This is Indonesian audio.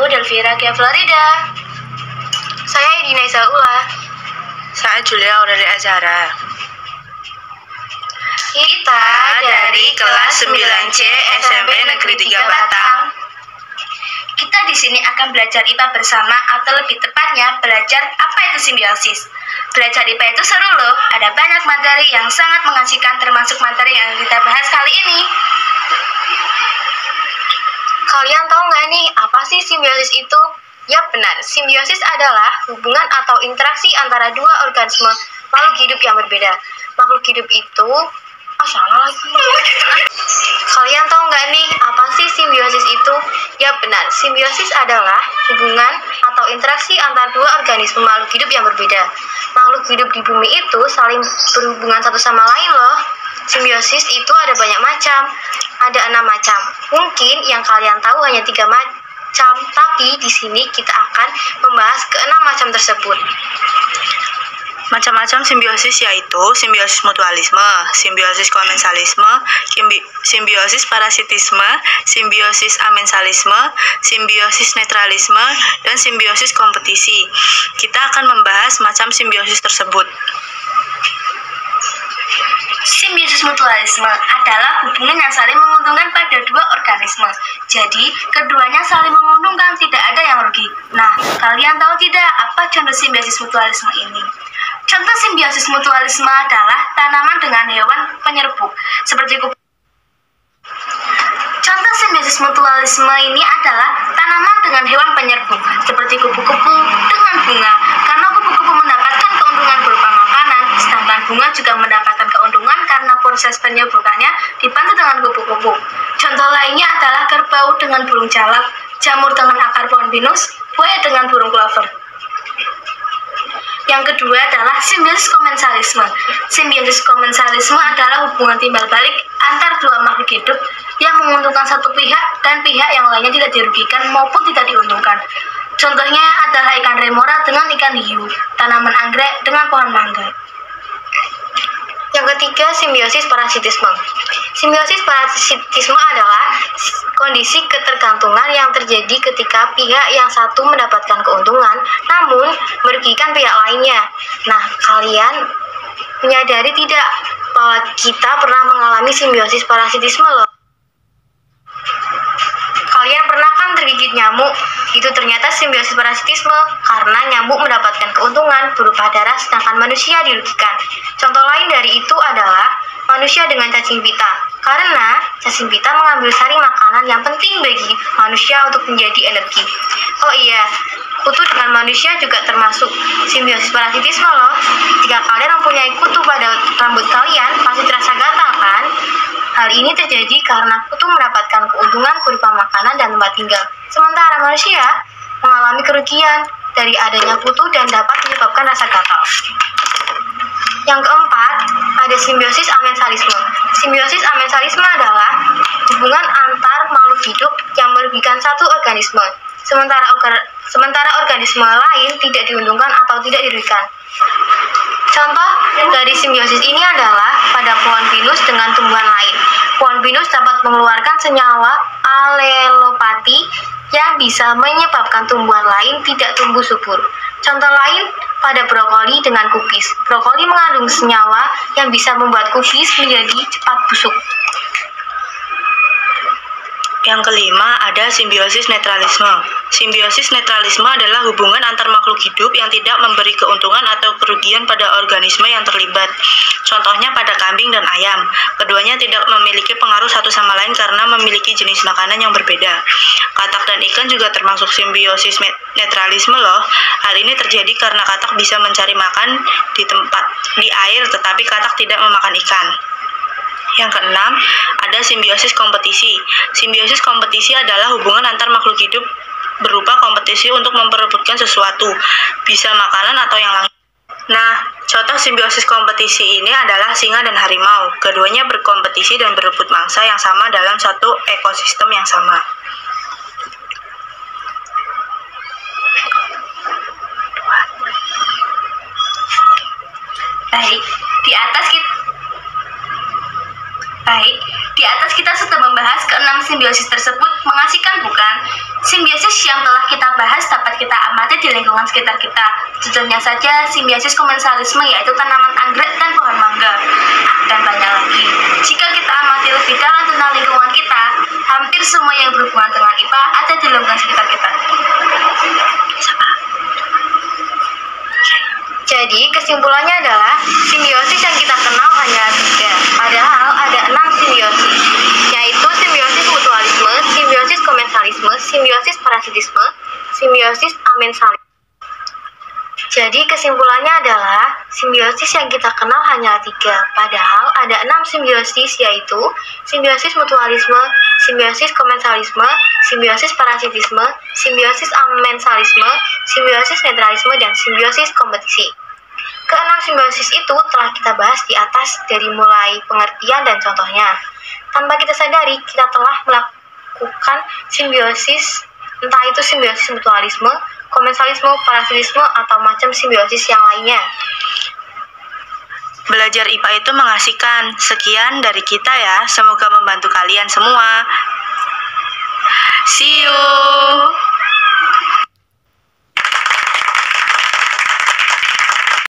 aku Delvira Gia Florida. Saya Edina Isaula. Saya Julia Aurelia Azhara. Kita dari kelas 9C SMP Negeri 3 Batang. Kita di sini akan belajar IPA bersama, atau lebih tepatnya belajar apa itu simbiosis. Belajar IPA itu seru loh, ada banyak materi yang sangat mengasihkan, termasuk materi yang kita bahas kali ini. Kalian tahu nggak nih apa sih simbiosis itu? Ya benar, simbiosis adalah hubungan atau interaksi antara dua organisme makhluk hidup yang berbeda. Makhluk hidup itu salah lagi. Kalian tahu nggak nih apa sih simbiosis itu? Ya benar, simbiosis adalah hubungan atau interaksi antara dua organisme makhluk hidup yang berbeda. Makhluk hidup di bumi itu saling berhubungan satu sama lain loh. Simbiosis itu ada banyak macam, ada 6 macam. Mungkin yang kalian tahu hanya 3 macam, tapi di sini kita akan membahas ke-6 macam tersebut. Macam-macam simbiosis yaitu simbiosis mutualisme, simbiosis komensalisme, simbiosis parasitisme, simbiosis amensalisme, simbiosis netralisme, dan simbiosis kompetisi. Kita akan membahas macam simbiosis tersebut. Simbiosis mutualisme adalah hubungan yang saling menguntungkan pada dua organisme. Jadi, keduanya saling menguntungkan, tidak ada yang rugi. Nah, kalian tahu tidak apa contoh simbiosis mutualisme ini? Contoh simbiosis mutualisme adalah tanaman dengan hewan penyerbuk, seperti kupu. Contoh simbiosis mutualisme ini adalah tanaman dengan hewan penyerbuk, seperti kupu-kupu dengan bunga, karena kupu-kupu mendapatkan keuntungan berupa makanan, sedangkan bunga juga mendapatkan keuntungan karena proses penyerbukannya dibantu dengan kupu-kupu. Contoh lainnya adalah kerbau dengan burung jalak, jamur dengan akar pohon pinus, buaya dengan burung clover. Yang kedua adalah simbiosis komensalisme. Simbiosis komensalisme adalah hubungan timbal balik antar dua makhluk hidup yang menguntungkan satu pihak dan pihak yang lainnya tidak dirugikan maupun tidak diuntungkan. Contohnya adalah ikan remora dengan ikan hiu, tanaman anggrek dengan pohon mangga. Yang ketiga, simbiosis parasitisme. Simbiosis parasitisme adalah kondisi ketergantungan yang terjadi ketika pihak yang satu mendapatkan keuntungan, namun merugikan pihak lainnya. Nah, kalian menyadari tidak bahwa kita pernah mengalami simbiosis parasitisme loh? Kalian pernah kan tergigit nyamuk? Itu ternyata simbiosis parasitisme, karena nyamuk mendapatkan keuntungan berupa darah sedangkan manusia dirugikan. Contoh lain dari itu adalah manusia dengan cacing pita, karena cacing pita mengambil sari makanan yang penting bagi manusia untuk menjadi energi. Oh iya, kutu dengan manusia juga termasuk simbiosis parasitisme loh. Jika kalian mempunyai kutu pada rambut kalian, pasti terasa gatal kan? Hal ini terjadi karena kutu mendapatkan keuntungan berupa makanan dan tempat tinggal, sementara manusia mengalami kerugian dari adanya kutu dan dapat menyebabkan rasa gatal. Yang keempat, ada simbiosis amensalisme. Simbiosis amensalisme adalah hubungan antar makhluk hidup yang merugikan satu organisme, sementara organisme lain tidak diuntungkan atau tidak dirugikan. Contoh dari simbiosis ini adalah pada pohon pinus dengan tumbuhan lain. Pohon pinus dapat mengeluarkan senyawa alelopati yang bisa menyebabkan tumbuhan lain tidak tumbuh subur. Contoh lain pada brokoli dengan kubis. Brokoli mengandung senyawa yang bisa membuat kubis menjadi cepat busuk. Yang kelima, ada simbiosis netralisme. Simbiosis netralisme adalah hubungan antar makhluk hidup yang tidak memberi keuntungan atau kerugian pada organisme yang terlibat. Contohnya pada kambing dan ayam. Keduanya tidak memiliki pengaruh satu sama lain karena memiliki jenis makanan yang berbeda. Katak dan ikan juga termasuk simbiosis netralisme loh. Hal ini terjadi karena katak bisa mencari makan di air, tetapi katak tidak memakan ikan. Yang keenam, ada simbiosis kompetisi. Simbiosis kompetisi adalah hubungan antar makhluk hidup berupa kompetisi untuk memperebutkan sesuatu, bisa makanan atau yang lain. Nah, contoh simbiosis kompetisi ini adalah singa dan harimau. Keduanya berkompetisi dan berebut mangsa yang sama dalam satu ekosistem yang sama. Baik, di atas kita sudah membahas ke-6 simbiosis tersebut. Mengasihkan bukan? Simbiosis yang telah kita bahas dapat kita amati di lingkungan sekitar kita. Contohnya saja simbiosis komensalisme, yaitu tanaman anggrek dan pohon mangga. Dan banyak lagi. Jika kita amati lebih dalam tentang lingkungan kita, hampir semua yang berhubungan dengan IPA ada di lingkungan sekitar kita. Jadi kesimpulannya adalah simbiosis yang kita kenal hanya 3, padahal ada 6 simbiosis, yaitu simbiosis mutualisme, simbiosis komensalisme, simbiosis parasitisme, simbiosis amensalisme. Jadi kesimpulannya adalah simbiosis yang kita kenal hanya 3, padahal ada 6 simbiosis, yaitu simbiosis mutualisme, simbiosis komensalisme, simbiosis parasitisme, simbiosis amensalisme, simbiosis netralisme, dan simbiosis kompetisi. Keenam simbiosis itu telah kita bahas di atas dari mulai pengertian dan contohnya. Tanpa kita sadari, kita telah melakukan simbiosis, entah itu simbiosis mutualisme, komensalisme, parasitisme, atau macam simbiosis yang lainnya. Belajar IPA itu mengasihkan. Sekian dari kita ya, semoga membantu kalian semua.